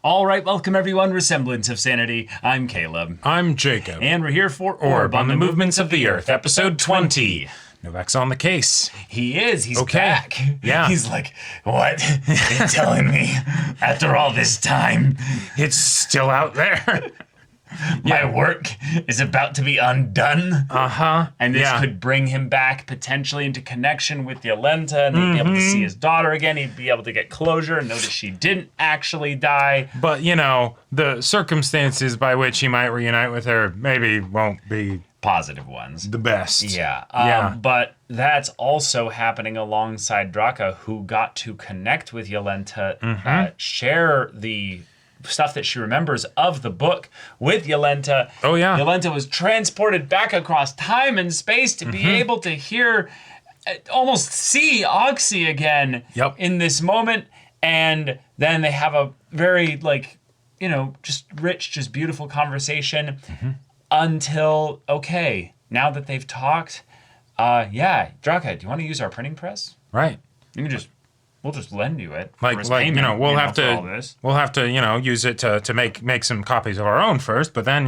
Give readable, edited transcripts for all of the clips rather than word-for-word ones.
All right, welcome everyone. Semblance of Sanity. I'm Caleb. I'm Jacob. And we're here for Orb on the Movements of the Earth, episode 20. Novak's on the case. He is. He's back. Yeah. He's like, what? You're telling me after all this time, It's still out there. my work is about to be undone? Uh-huh. And this Yeah. could bring him back potentially into connection with Yenta, and he'd be able to see his daughter again. He'd be able to get closure and know that she didn't actually die. But, the circumstances by which he might reunite with her maybe won't be Positive ones. the best. Yeah. But that's also happening alongside Draka, who got to connect with Yenta, share the stuff that she remembers of the book with Yenta. Oh, yeah. Yenta was transported back across time and space to be able to hear, almost see Oxy again in this moment. And then they have a very, just rich, just beautiful conversation until, okay, now that they've talked, Draka, do you want to use our printing press? Right. We'll just lend you it. We'll have to use it to make some copies of our own first, but then,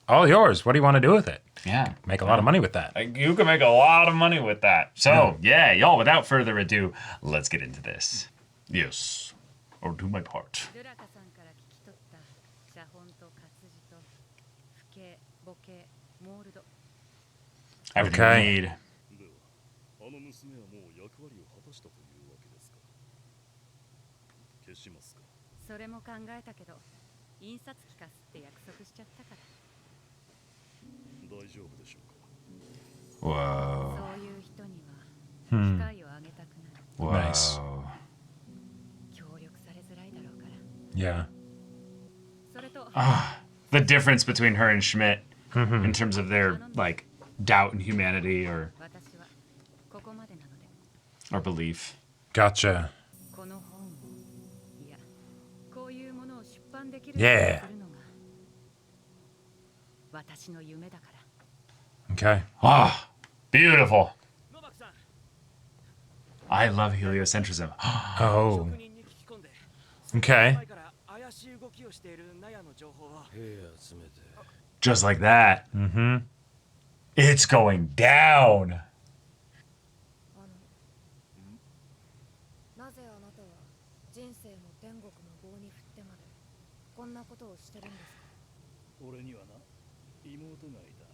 all yours. What do you want to do with it? Yeah. Make a lot of money with that. You can make a lot of money with that. So, y'all, without further ado, let's get into this. Yes. Or do my part. Everything we need. あの娘はもう役割を果たしたというわけですか。消しますか。それも考えたけど、印刷機貸すって約束しちゃったから。大丈夫でしょうか。Whoa. そういう人には機会をあげたくない。 Nice. 協力されづらいだろうから。 Yeah. それと、 The difference between her and Schmidt in terms of their, doubt in humanity or 私はここまでなので。 or belief. Gotcha. この本を、いや、こういうものを出版できる Yeah. するのが私の夢だから。 Okay. Ah, beautiful. I love heliocentrism. Oh. Okay. Just like that. It's going down. なぜあなたは人生も天国も棒に振ってまでこんなことをしてるんですか。俺にはな、妹がいた。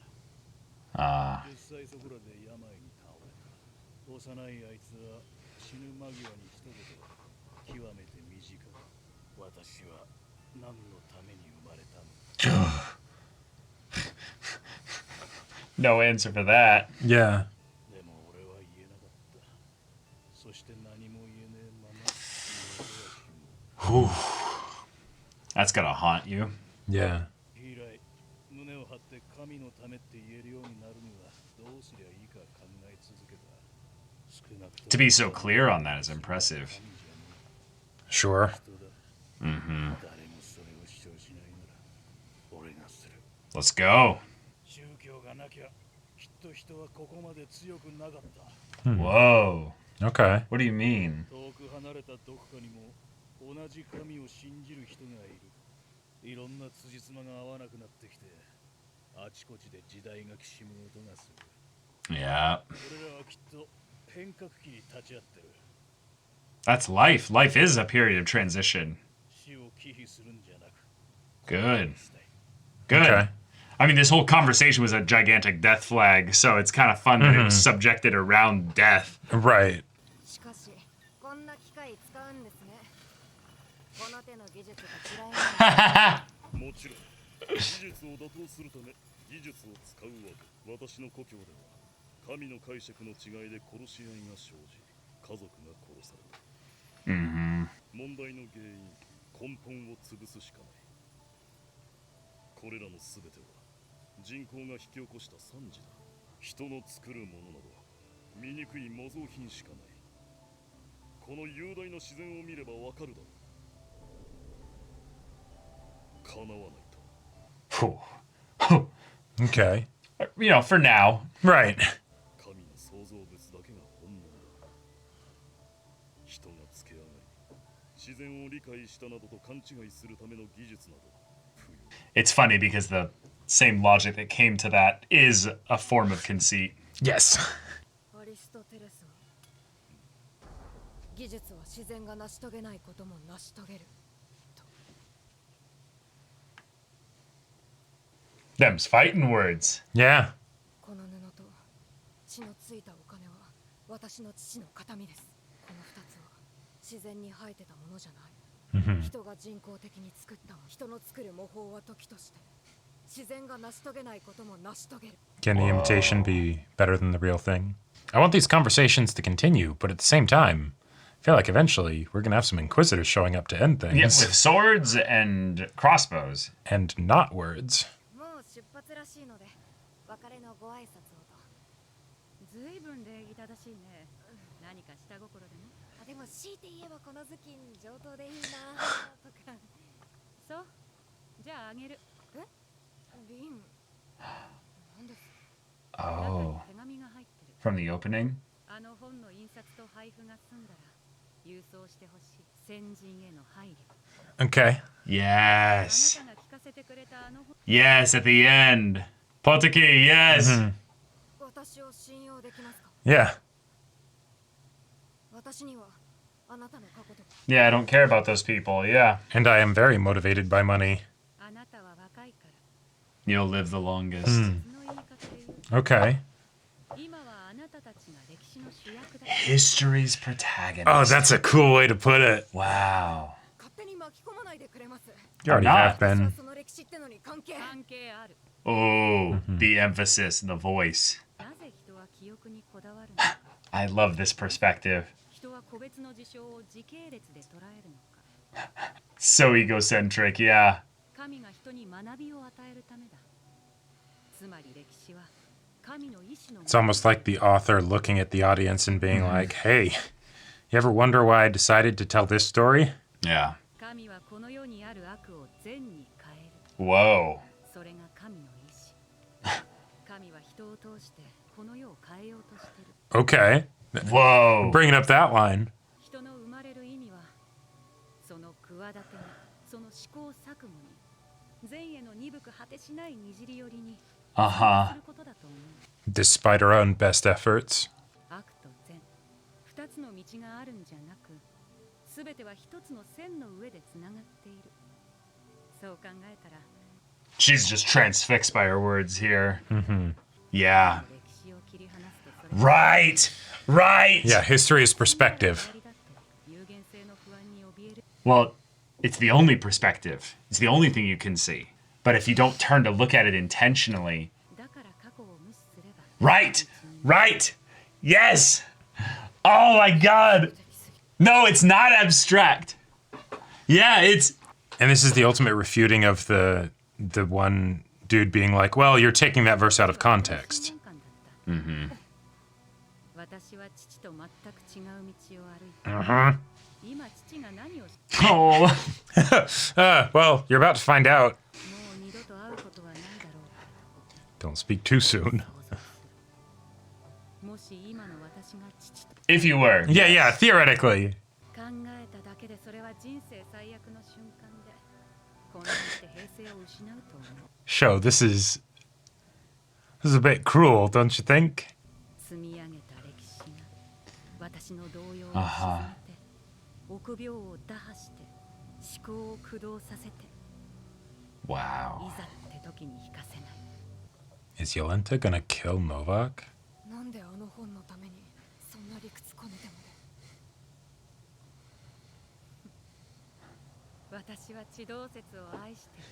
Ah. 10歳そこらで病に倒れた。幼いあいつは死ぬ間際に一言、極めて短く。私は何のために生まれたの。 No answer for that. Yeah. でも俺は言えなかった。そして何も言えねえまま妹は死ぬ。 That's gonna haunt you. Yeah. 以来、胸を張って神のためって言えるようになるにはどうすりゃいいか考え続けた。少なくとも To be so clear on that is impressive. Sure. 誰もそれを主張しないなら俺がする。 Let's go. 宗教がなきゃきっと人はここまで強くなかった。 Whoa. Okay. What do you mean? 遠く離れたどこかにも同じ神を信じる人がいる。いろんな辻褄が合わなくなってきて、あちこちで時代がきしむ音がする。 Yeah. 俺らはきっと変革期に立ち会ってる。 That's life. Life is a period of transition. 死を忌避するんじゃなく。 Good. Good. Okay. I mean, this whole conversation was a gigantic death flag, so it's kind of fun that it was subjected around death. Right. しかしこんな機械使うんですね。この手の技術が嫌いなもちろん、技術を打倒するため技術を使うわけ。私の故郷では神の解釈の違いで殺し合いが生じ、家族が殺された。問題の原因、根本を潰すしかない。これらの全ては人口が引き起こした惨事だ。人の作るものなど醜い模造品しかない。この雄大な自然を見ればわかるだろう。叶わないと。 Phew. Okay. For now. Right. 神の創造物だけが本物だ。人がつけ上がり、自然 It's funny because the same logic that came to that is a form of conceit. Yes. アリストテレスは技術は自然が成し遂げないことも成し遂げる Them's fighting words. Yeah. この布と血のついたお金は私の父の形見です。この二つは自然に生えてたものじゃない。人が人工的に作った人の作る模倣は時として自然が成し遂げないことも成し遂げる。 Can the imitation be better than the real thing? I want these conversations to continue, but at the same time, I feel like eventually we're gonna have some inquisitors showing up to end things. Yeah, with swords and crossbows. And not words. もう出発らしいので別れのご挨拶をと。ずいぶん礼儀正しいね。何か下心でも。あ、でも強いて言えばこの頭巾上等でいいなとか。そう。じゃああげる。え？瓶。なんです？ Oh. 手紙が入ってる。 From the opening? あの本の印刷と配布が済んだら郵送してほしい。先人への配慮。 Okay. Yes. あなたが聞かせてくれたあの本。 Yes, at the end. Potaki, yes. 私を信用できますか？ Yeah. 私にはあなたの過去と。 Yeah, I don't care about those people. Yeah. And I am very motivated by money. あなたは若いから。 You'll live the longest. その言い方で言う。 Okay. 今はあなたたちが歴史の主役だ。 History's protagonist. Oh, that's a cool way to put it. Wow. 勝手に巻き込まないでくれます。 You already not. have been. その歴史ってのに関係。関係ある。 Oh, the emphasis and the voice. なぜ人は記憶にこだわるの？ I love this perspective. 人は個別の事象を時系列で捉えるのか。 So egocentric, yeah. 神が人に学びを与えるためだ。つまり歴史は神の意志の。 It's almost like the author looking at the audience and being like, hey, you ever wonder why I decided to tell this story? Yeah. 神はこの世にある悪を善に変える。 Whoa. それが神の意志。神は人を通してこの世を変えようとしている。 Okay. Whoa. Bringing up that line. 人の生まれる意味はその企てに、その試行錯誤に、善への鈍く果てしないにじり寄りに Uh-huh. することだと思う。 Despite our own best efforts. 悪と善、二つの道があるんじゃなく、すべては一つの線の上でつながっている。そう考えたら、 She's just transfixed by her words here. Yeah. 歴史を切り離すとそれ Right. Right. Yeah, history is perspective. 有限性の不安に怯える。 Well, it's the only perspective. It's the only thing you can see. But if you don't turn to look at it intentionally. だから過去を無視すれば。 Right. Right. Yes. Oh my God. No, it's not abstract. Yeah, it's. And this is the ultimate refuting of the one dude being like, well, you're taking that verse out of context. 私は父と全く違う道を歩いて、 今父が何をし Oh. Well, you're about to find out. もう二度と会うことはないだろ Don't speak too soon. う。もし今の私が父と If you were. Yeah, yeah, theoretically. 考えただけでそれは人生最悪の瞬間で混乱して平静を失うと思う。 Show, this is a bit cruel, don't you think? 積み上げた歴史が私の動揺を鎮めて、臆病を打破して思考を駆動させて、 Wow. いざって時に引かせない。 Is Yolenta gonna kill Novak? なんであの本のためにそんな理屈こねてまで。私は地動説を愛してる。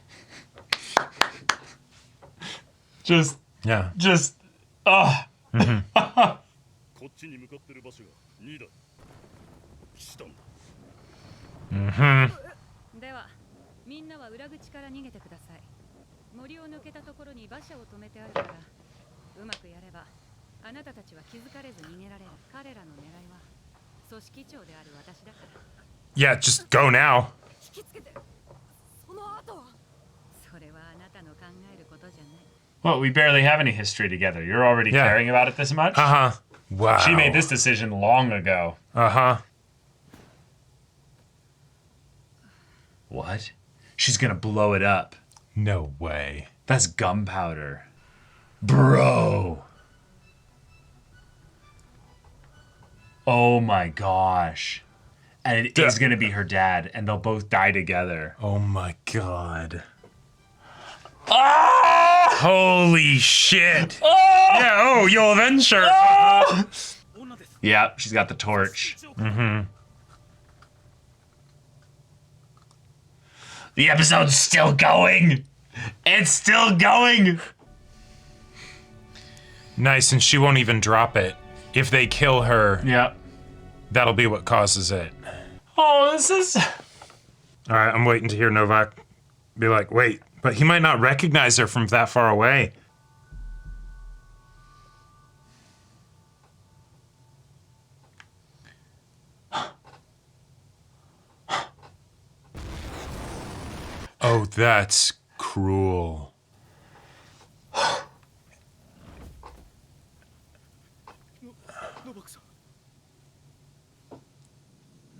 Just. Yeah. Just. こっちに向かってる場所が2だ。騎士団だ。ではみんなは裏口から逃げてください。森を抜けたところに馬車を止めてあるから、うまくやればあなたたちは気づかれず逃げられる。彼らの狙いは組織長である私だから。 Yeah, just go now. 引きつけて。その後は。それはあなたの考えることじゃない。 Well, we barely have any history together. You're already Yeah. caring about it this much? Uh-huh. Wow. She made this decision long ago. Uh-huh. What? She's gonna blow it up. No way. That's gunpowder. Bro. Oh my gosh. And it is gonna be her dad, and they'll both die together. Oh my god. Ah! Holy shit. Oh! Yeah, you'll avenge her. Oh! Yeah, she's got the torch. The episode's still going. It's still going. Nice, and she won't even drop it. If they kill her, Yep. that'll be what causes it. Oh, this is... All right, I'm waiting to hear Novak be like, wait, but he might not recognize her from that far away. Oh, that's cruel.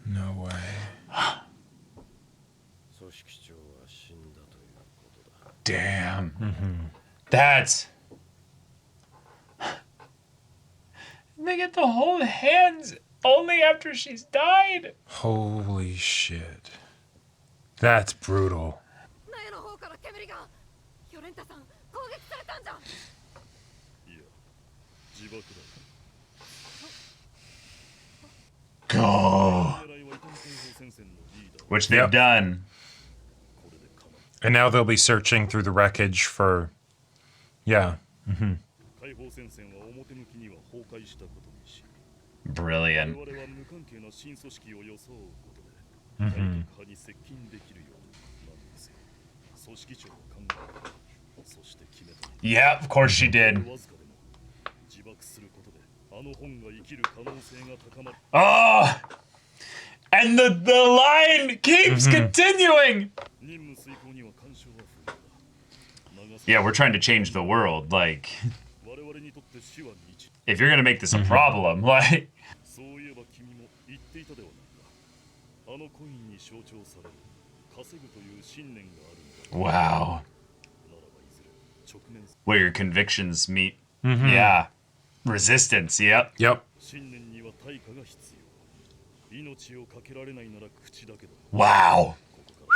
No way. Damn. That's... They get to hold hands only after she's died. Holy shit. That's brutal. 苗の方から煙が。ヨレンタさん、攻撃されたんじゃ。いや自爆だ Go. 狙いは伊丹解放戦線のリーダー Which they've Yep. done. これでかま And now they'll be searching through the wreckage for... Yeah. 解放戦線は表向きには崩壊したことにし Brilliant. 我々は無関係な新組織を装うことで大陸派に接近できるようなんですよ組織長は考えたそして決めた Yeah, of course she did. わずかでも自爆することであの本が生きる可能性が高まる Oh! And the line keeps continuing! 任務遂行には干渉は不要だ長さ Yeah, we're trying to change the world. Like, 我々にとって死は日 if you're gonna make this a problem, like... そういえば君も言っていたではないかあのコインに象徴される稼ぐという信念があるんだ Wow. ならばいずれ直面す Where your convictions meet. Yeah. Resistance, yep. Yep. 信念には対価が必要命をかけられないなら口だけだ Wow. ここか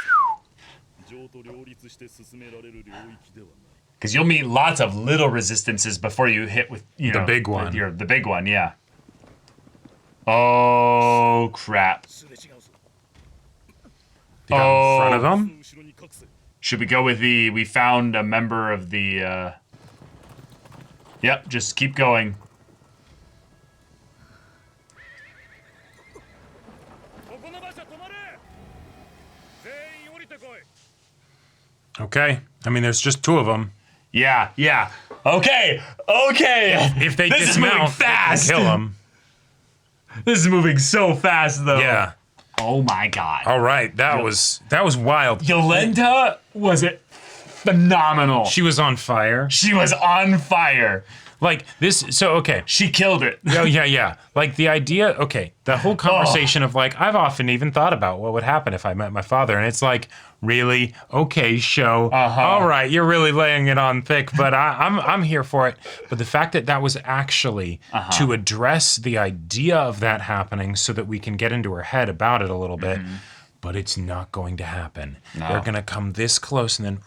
ら情と両立して進められる領域ではない Because you'll meet lots of little resistances before you hit with, you The know... big one. The big one, yeah. Oh, crap. すれ違うぞ They got in front of その them? 後ろに隠せ Should we go with the... We found a member of the... Yep, just keep going. ここの馬車止まれ全員降りてこい Okay. I mean, there's just two of them. Yeah, yeah. Okay, okay. If they This is moving dismount, fast. kill them. This is moving so fast, though. Yeah. Oh my god. All right. That was wild. Yolenta was it phenomenal. She was on fire. She was on fire. Like this. So, okay. She killed it. Oh, yeah. Like the idea, okay, the whole conversation of like, I've often even thought about what would happen if I met my father. And it's like, really? Okay, show. All right, you're really laying it on thick, but I'm here for it. But the fact that that was actually to address the idea of that happening so that we can get into her head about it a little bit, but it's not going to happen. No. They're going to come this close and then...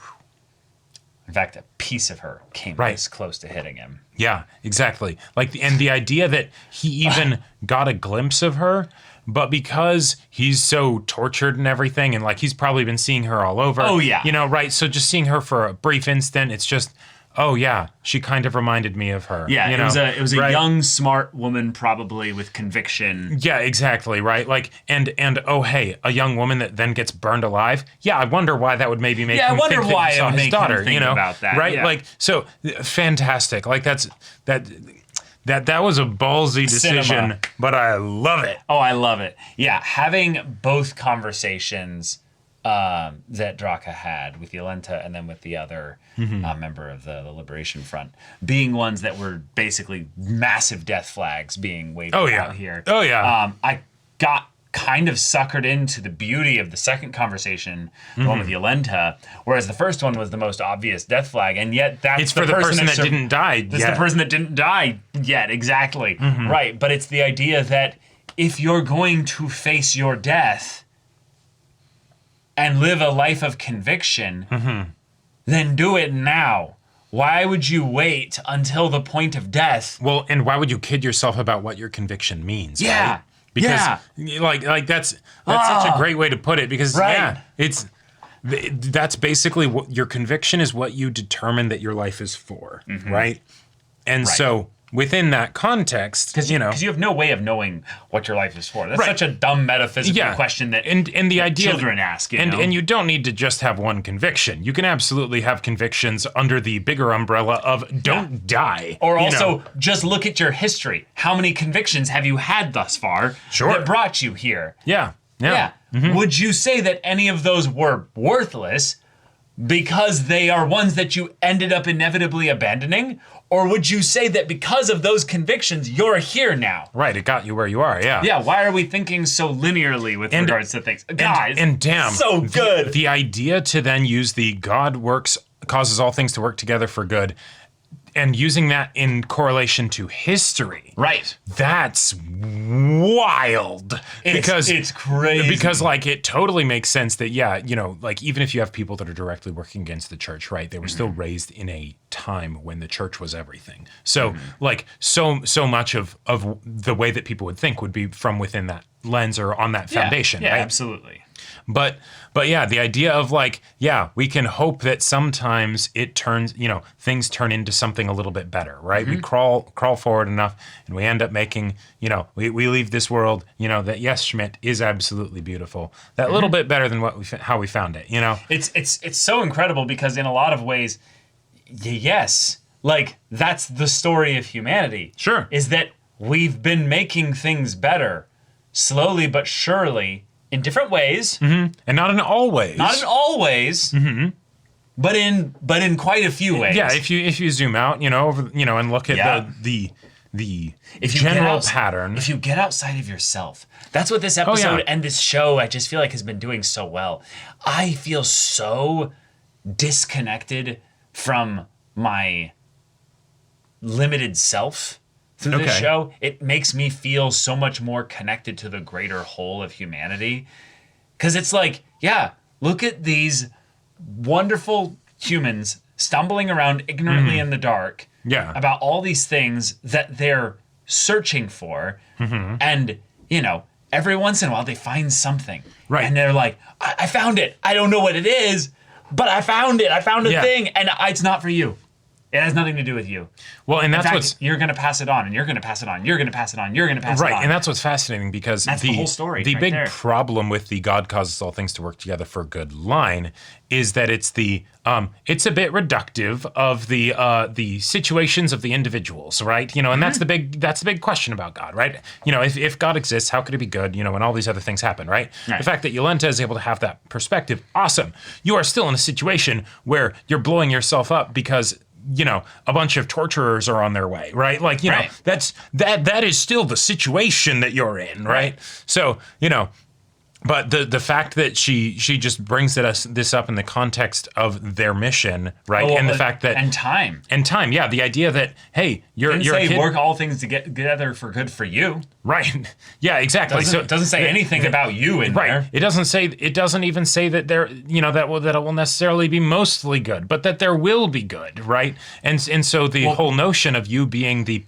In fact, a piece of her came Right. this close to hitting him. Yeah, exactly. Like, and the idea that he even got a glimpse of her, but because he's so tortured and everything, and like he's probably been seeing her all over. Oh, yeah. You know, right? So just seeing her for a brief instant, it's just, oh yeah, she kind of reminded me of her. Yeah, you it know? was a Right? young, smart woman, probably with conviction. Yeah, exactly, right? Like, and oh hey, a young woman that then gets burned alive. Yeah, I wonder why that would maybe make Yeah, I him wonder think that why he it saw would his make him daughter, think you know, about that, right? yeah. Like, so fantastic. Like that was a ballsy decision, Cinema. but I love it. Oh, I love it. Yeah, having both conversations that Draka had with Yolenta and then with the other member of the Liberation Front being ones that were basically massive death flags being waved Oh, yeah. out here. Oh, yeah. I got kind of suckered into the beauty of the second conversation, the one with Yenta, whereas the first one was the most obvious death flag, and yet that's It's for the person that didn't die yet. That's the person that didn't die yet, exactly. Right, but it's the idea that if you're going to face your death and live a life of conviction, then do it now. Why would you wait until the point of death? Well, and why would you kid yourself about what your conviction means? Yeah. Right? Because like that's such a great way to put it, because that's basically what your conviction is, what you determine that your life is for, right? And so within that context, because you have no way of knowing what your life is for. That's such a dumb metaphysical question that and the idea children ask. And you don't need to just have one conviction. You can absolutely have convictions under the bigger umbrella of don't die. Or also just look at your history. How many convictions have you had thus far that brought you here? Yeah. Would you say that any of those were worthless because they are ones that you ended up inevitably abandoning? Or would you say that because of those convictions, you're here now? Right, it got you where you are, yeah. Yeah, why are we thinking so linearly with regards to things? Guys, and damn, so good. The idea to then use the God causes all things to work together for good, and using that in correlation to history. Right. That's wild. It's crazy. Because like it totally makes sense that like even if you have people that are directly working against the church, right? They were still raised in a time when the church was everything. So like so much of the way that people would think would be from within that lens or on that foundation, yeah, right? Absolutely. But yeah, the idea of like, we can hope that sometimes it turns, things turn into something a little bit better, right? We crawl forward enough and we end up making, we leave this world, that yes, Schmidt is absolutely beautiful. That little bit better than how we found it, It's so incredible because in a lot of ways, yes, like that's the story of humanity. Sure. Is that we've been making things better slowly but surely in different ways. And not in all ways. Not in all ways. But in quite a few ways. Yeah, if you zoom out, and look at the general pattern. If you get outside of yourself, that's what this episode and this show I just feel like has been doing so well. I feel so disconnected from my limited self through this show. It makes me feel so much more connected to the greater whole of humanity. Because it's like, look at these wonderful humans stumbling around ignorantly in the dark about all these things that they're searching for. And, every once in a while they find something. Right. And they're like, I found it. I don't know what it is, but I found it. I found a thing. And it's not for you. It has nothing to do with you. Well, and you're going to pass it on, and you're going to pass it on, you're going to pass it on, you're going to pass it on. Right, and that's what's fascinating because that's the whole story. The right big there. problem with the God causes all things to work together for good line is that it's it's a bit reductive of the situations of the individuals, right? And that's the big question about God, right? If God exists, how could it be good? And all these other things happen, right? The fact that Yenta is able to have that perspective, awesome. You are still in a situation where you're blowing yourself up because a bunch of torturers are on their way, right? Like, that is still the situation that you're in, right? So, but the fact that she just brings this up in the context of their mission, right? And the fact that and time, yeah, the idea that hey, you're say a kid, work all things together for good for you, right? Yeah, exactly. So it doesn't say anything about you in there. It doesn't even say that there that it will necessarily be mostly good, but that there will be good, right? And so the whole notion of you being the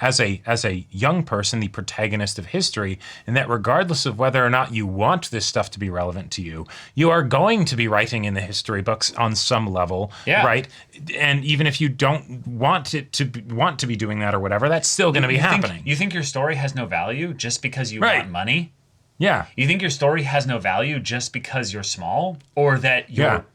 as a young person, the protagonist of history, and that regardless of whether or not you want this stuff to be relevant to you, you are going to be writing in the history books on some level, right? And even if you don't want to be doing that or whatever, that's still going to be happening. You think your story has no value just because you want money? Yeah. You think your story has no value just because you're small, or that you're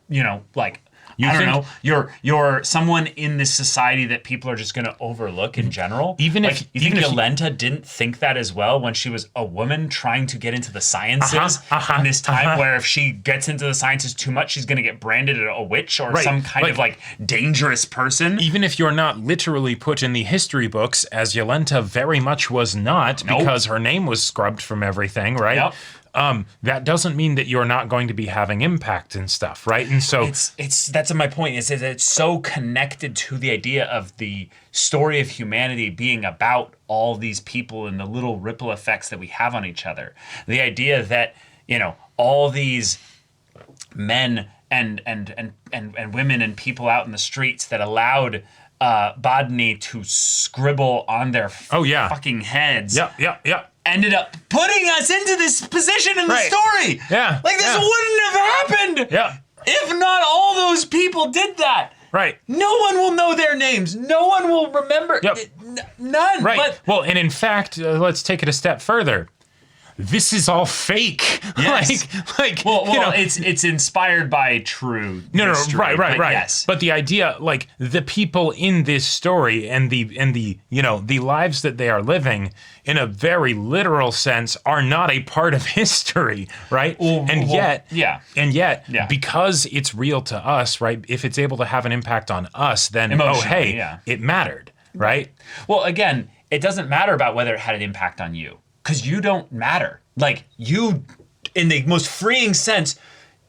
like I don't know, you're someone in this society that people are just going to overlook in general. Even like, if you think even if Yolenta didn't think that as well when she was a woman trying to get into the sciences in this time where if she gets into the sciences too much, she's going to get branded a witch or some kind of like dangerous person. Even if you're not literally put in the history books, as Yolenta very much was not, because her name was scrubbed from everything, right? Yep. That doesn't mean that you're not going to be having impact and stuff, right? And so that's my point. Is that it's so connected to the idea of the story of humanity being about all these people and the little ripple effects that we have on each other. The idea that, you know, all these men and women and people out in the streets that allowed Bodni to scribble on their fucking heads. Yeah. Ended up putting us into this position in the story. Yeah. Like, this wouldn't have happened. Yeah. If not all those people did that. Right. No one will know their names. No one will remember. Yep. None. Right. But, well, and in fact, let's take it a step further. This is all fake. Yes. Well, you know, it's inspired by true history, right. Yes. But the idea, like, the people in this story and the you know, the lives that they are living in a very literal sense are not a part of history, right? And yet, because it's real to us, right? If it's able to have an impact on us, then it mattered, right? Well, again, it doesn't matter about whether it had an impact on you. Because you don't matter. Like, you, in the most freeing sense,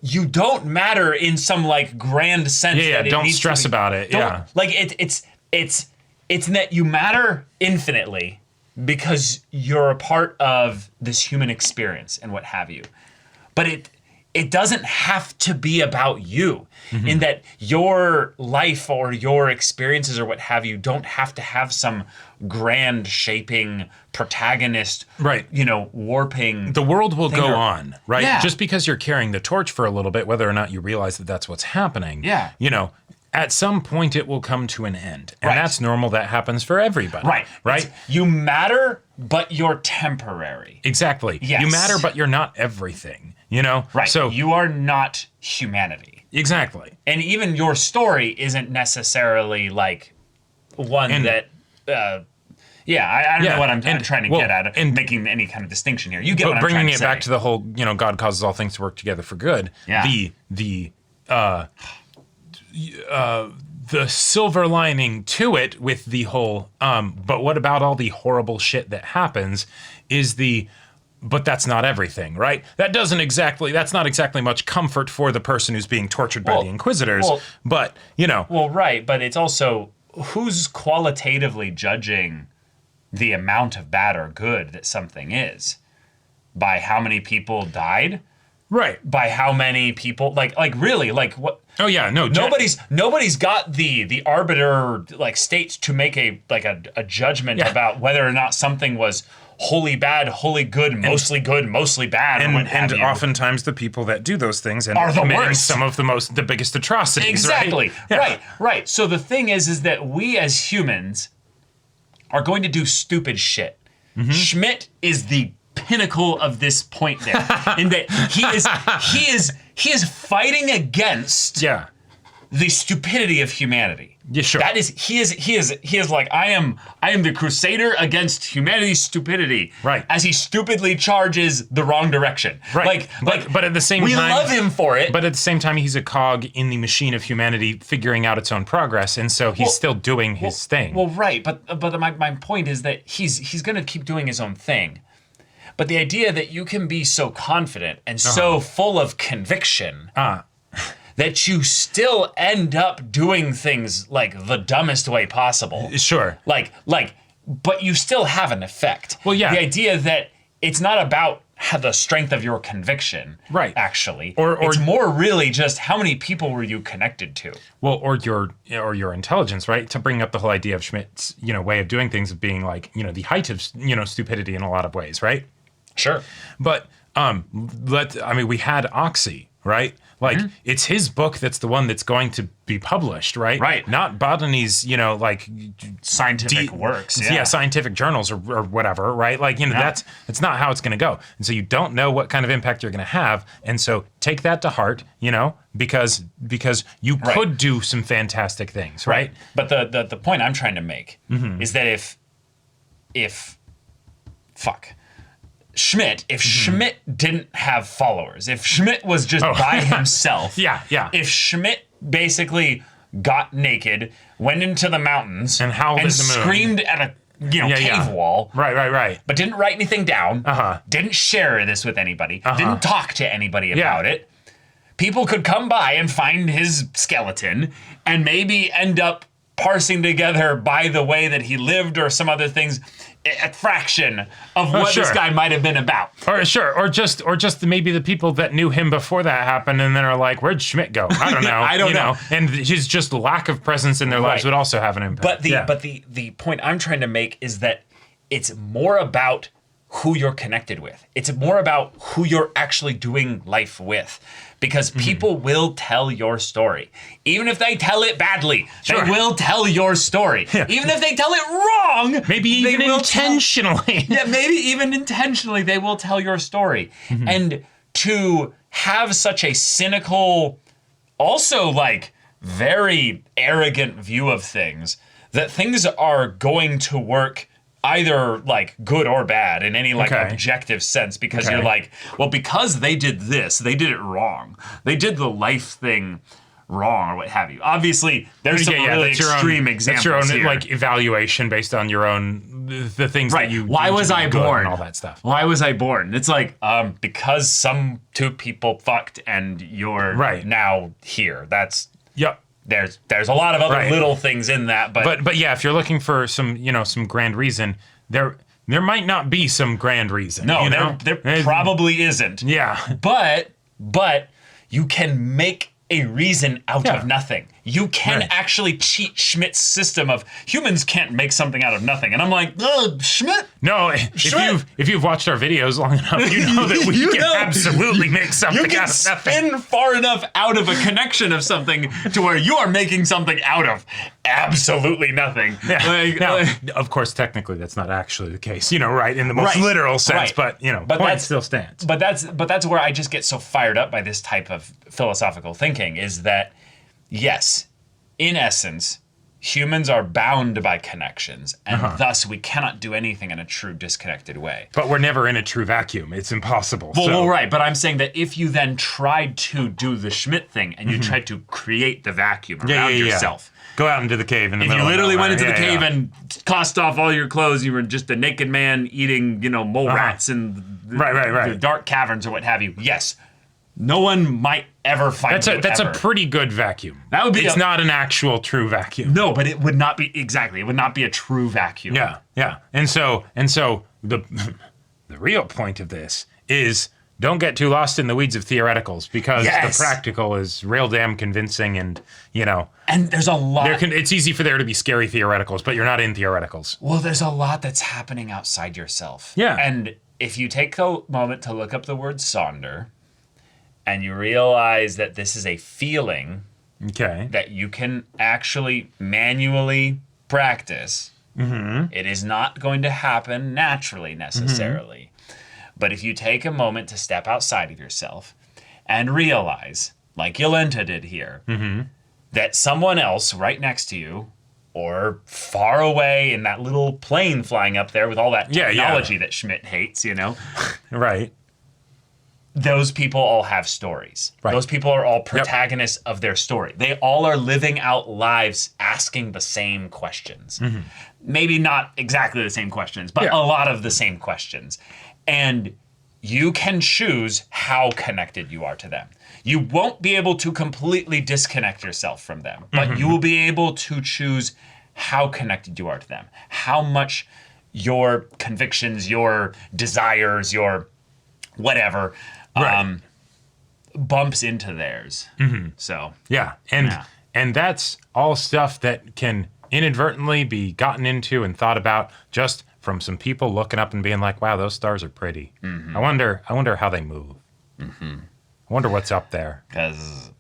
you don't matter in some, like, grand sense. Yeah, don't stress about it. Yeah. Like, it's in that you matter infinitely because you're a part of this human experience and what have you. But it doesn't have to be about you. In that your life or your experiences or what have you don't have to have some grand shaping protagonist, right? You know, warping. The world will go on, right? Yeah. Just because you're carrying the torch for a little bit, whether or not you realize that that's what's happening. Yeah. You know, at some point it will come to an end, and that's normal. That happens for everybody. Right. You matter, but you're temporary. Exactly. Yes. You matter, but you're not everything. You know. Right. So you are not humanity. Exactly. And even your story isn't necessarily like one that. I don't know what I'm trying to get at and making any kind of distinction here. You get what I'm trying to say. Bringing it back to the whole, you know, God causes all things to work together for good. Yeah. The silver lining to it with the whole, but what about all the horrible shit that happens is but that's not everything, right? That's not exactly much comfort for the person who's being tortured by the Inquisitors, but, you know. Well, right, but it's also, who's qualitatively judging the amount of bad or good that something is? By how many people died? Right. By how many people, like really, like what? Oh yeah, no. Nobody's got the arbiter, like, states to make a judgment about whether or not something was wholly bad, wholly good, mostly bad, and oftentimes the people that do those things are the worst. Some of the biggest atrocities. Exactly. Right? Yeah. Right. So the thing is that we as humans are going to do stupid shit. Schmidt is the pinnacle of this point there, in that he is fighting against the stupidity of humanity. Yeah, sure. That is, he is like, I am the crusader against humanity's stupidity. Right. As he stupidly charges the wrong direction. Right. But at the same time, we love him for it. But at the same time, he's a cog in the machine of humanity figuring out its own progress, and so he's still doing his thing. Well, right. But my point is that he's going to keep doing his own thing. But the idea that you can be so confident and so full of conviction that you still end up doing things like the dumbest way possible. Sure. But you still have an effect. Well, yeah. The idea that it's not about the strength of your conviction, right? Actually, or it's more really just how many people were you connected to. Well, or your intelligence, right? To bring up the whole idea of Schmidt's, you know, way of doing things, of being like, you know, the height of, you know, stupidity in a lot of ways, right? Sure. But we had Oxy, right? Like it's his book that's the one that's going to be published, right? Right. Not Botany's, like Scientific works. yeah, scientific journals or whatever, right? Like, that's not how it's going to go. And so you don't know what kind of impact you're going to have. And so take that to heart, because you could do some fantastic things, right? But the point I'm trying to make is that if Schmidt, if Schmidt didn't have followers, if Schmidt was just by himself, if Schmidt basically got naked, went into the mountains, and howled and at the moon, screamed at a cave wall, right, but didn't write anything down, didn't share this with anybody, didn't talk to anybody about it, people could come by and find his skeleton and maybe end up parsing together by the way that he lived or some other things a fraction of what this guy might have been about. Or just maybe the people that knew him before that happened and then are like, where'd Schmidt go? I don't know. I don't know. And his just lack of presence in their lives would also have an impact. But the point I'm trying to make is that it's more about who you're connected with. It's more about who you're actually doing life with. Because people will tell your story. Even if they tell it badly, they will tell your story. Yeah. Even if they tell it wrong. Maybe even intentionally. Maybe even intentionally, they will tell your story. And to have such a cynical, also like very arrogant view of things, that things are going to work either like good or bad in any like objective sense, because you're like, well, because they did this, they did it wrong. They did the life thing wrong or what have you. Obviously, there's some really extreme examples. That's your own here. like evaluation based on your own the things that you. Why was I born? And all that stuff. Why was I born? It's like because some two people fucked and you're now here. That's There's a lot of other little things in that, but yeah, if you're looking for some some grand reason, there might not be some grand reason. No, there probably isn't. Yeah, but you can make a reason out of nothing. You can actually cheat Schmidt's system of humans can't make something out of nothing. And I'm like, Schmidt? No, if you've watched our videos long enough, you know that we can absolutely make something out of nothing. You can spin far enough out of a connection of something to where you are making something out of absolutely nothing. Yeah. Now, of course, technically that's not actually the case, right, in the most literal sense, but point still stands. But that's where I just get so fired up by this type of philosophical thinking, is that yes, in essence, humans are bound by connections, and thus we cannot do anything in a true disconnected way. But we're never in a true vacuum. It's impossible. Well, right, but I'm saying that if you then tried to do the Schmidt thing and you tried to create the vacuum around yourself. Go out into the cave in the middle. If you literally went into the cave and tossed off all your clothes, you were just a naked man eating, mole rats in the dark caverns or what have you. Yes. No one might ever find you. That's a pretty good vacuum. That would be. It's not an actual true vacuum. No, but it would not be exactly. It would not be a true vacuum. Yeah. And so the real point of this is don't get too lost in the weeds of theoreticals, because the practical is real damn convincing, and And there's a lot. It's easy for there to be scary theoreticals, but you're not in theoreticals. Well, there's a lot that's happening outside yourself. Yeah. And if you take the moment to look up the word sonder, and you realize that this is a feeling that you can actually manually practice, it is not going to happen naturally necessarily. But if you take a moment to step outside of yourself and realize, like Yenta did here, that someone else right next to you or far away in that little plane flying up there with all that technology that Schmidt hates, Right. Those people all have stories. Right. Those people are all protagonists of their story. They all are living out lives asking the same questions. Maybe not exactly the same questions, but a lot of the same questions. And you can choose how connected you are to them. You won't be able to completely disconnect yourself from them, but you will be able to choose how connected you are to them, how much your convictions, your desires, your whatever bumps into theirs. So and that's all stuff that can inadvertently be gotten into and thought about just from some people looking up and being like, wow, those stars are pretty. I wonder how they move. I wonder what's up there. Because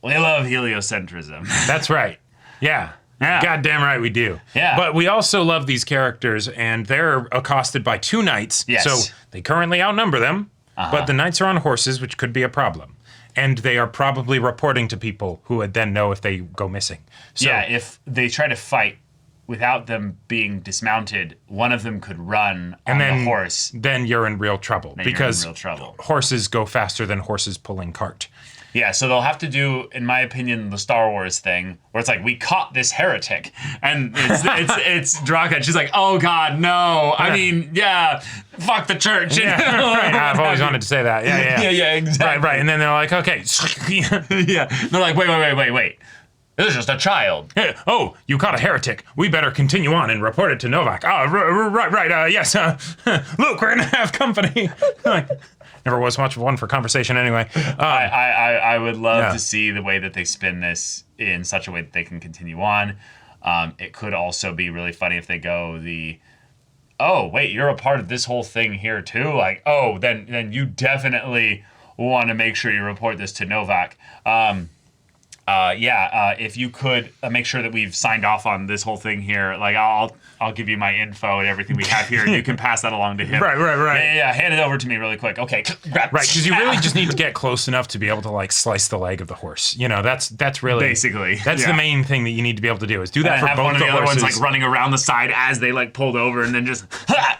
we love heliocentrism. That's right. Yeah. Yeah. Goddamn right we do. Yeah. But we also love these characters, and they're accosted by 2 knights. Yes. So they currently outnumber them, but the knights are on horses, which could be a problem. And they are probably reporting to people who would then know if they go missing. So, Yeah, if they try to fight without them being dismounted, one of them could run on the horse. Then you're in real trouble. Because you're in real trouble. Horses go faster than horses pulling cart. Yeah, so they'll have to do, in my opinion, the Star Wars thing, where it's like, we caught this heretic, and it's Draka, and she's like, oh god, no, I mean, yeah, fuck the church. Yeah, right. I've always wanted to say that. Yeah, exactly. Right, and then they're like, okay. Yeah, they're like, wait. This is just a child. Oh, you caught a heretic. We better continue on and report it to Novak. Right, yes. Luke, we're gonna have company. Never was much of one for conversation anyway. I would love to see the way that they spin this in such a way that they can continue on. It could also be really funny if they go oh, wait, you're a part of this whole thing here too? Like, oh, then you definitely want to make sure you report this to Novak. If you could make sure that we've signed off on this whole thing here, like I'll give you my info and everything we have here, and you can pass that along to him. Right. Yeah, hand it over to me really quick. Okay. Right, because you really just need to get close enough to be able to like slice the leg of the horse. You know, that's really basically the main thing that you need to be able to do is do that and for have both one of the other horses. ones like running around the side as they like pulled over, and then just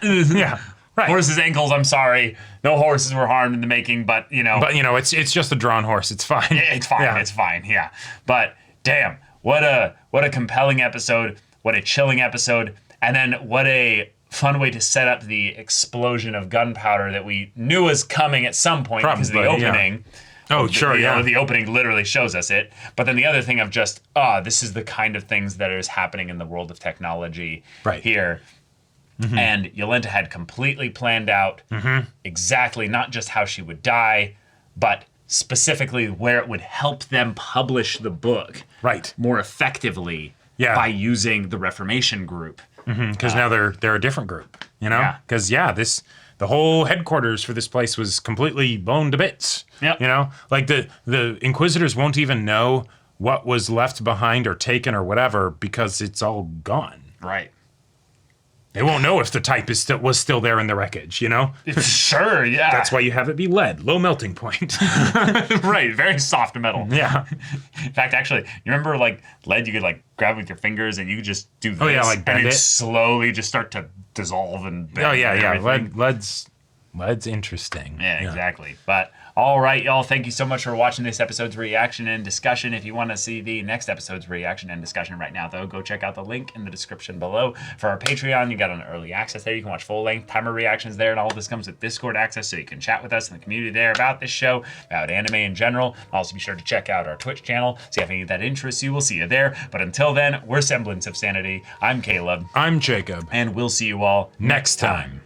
Yeah. Right. Horse's ankles. I'm sorry, no horses were harmed in the making, but it's just a drawn horse. It's fine. It's fine. Yeah. It's fine. Yeah, but damn, what a compelling episode. What a chilling episode. And then what a fun way to set up the explosion of gunpowder that we knew was coming at some point because of the opening. Yeah. Oh, sure, yeah. The opening literally shows us it. But then the other thing of just, this is the kind of things that is happening in the world of technology here. Mm-hmm. And Yenta had completely planned out exactly not just how she would die, but specifically where it would help them publish the book more effectively by using the Reformation group. Because now they're a different group, you know? Because, the whole headquarters for this place was completely blown to bits. Yep. You know? Like, the Inquisitors won't even know what was left behind or taken or whatever because it's all gone. Right. They won't know if the type was still there in the wreckage, you know? Sure, yeah. That's why you have it be lead, low melting point. Right, very soft metal. Yeah. In fact, actually, you remember like lead, you could like grab with your fingers and you could just do this. Oh, yeah, like bend and it. slowly just start to dissolve and bend. Oh, yeah. Lead's interesting. Yeah, exactly. But all right, y'all. Thank you so much for watching this episode's reaction and discussion. If you want to see the next episode's reaction and discussion right now, though, go check out the link in the description below. For our Patreon, you got an early access there. You can watch full-length timer reactions there, and all of this comes with Discord access, so you can chat with us in the community there about this show, about anime in general. Also, be sure to check out our Twitch channel, see if any of that interests you. We'll see you there. But until then, we're Semblance of Sanity. I'm Caleb. I'm Jacob. And we'll see you all Next time.